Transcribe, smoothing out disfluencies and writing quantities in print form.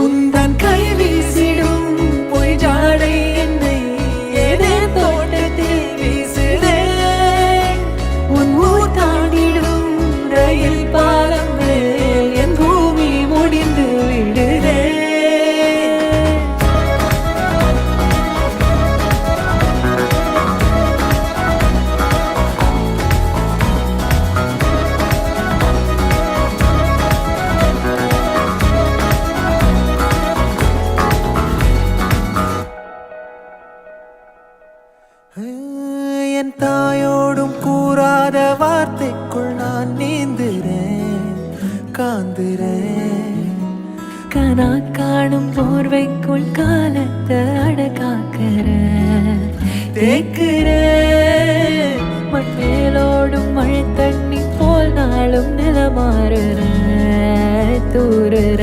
உந்தன் கை வீசிடும் பொய் ஜாடை என்னை ஏதே தோட்டத்தில் வீசுதே. உன் ஊர் தாண்டிடும் ரயில் பாலம் மேல் என் பூமி முடிந்து விடுதே. என் தாயோடும் கூறாத வார்த்தைக்குள் நான் நீந்துறேன், காந்துறேன். கனா காணும் போர்வைக்குள் காலத்தை அடக்காக்கிற தேக்குறேன். மண்மேலோடும் மழை தண்ணி போல் நாளும் நிலமாறுற தூறுற.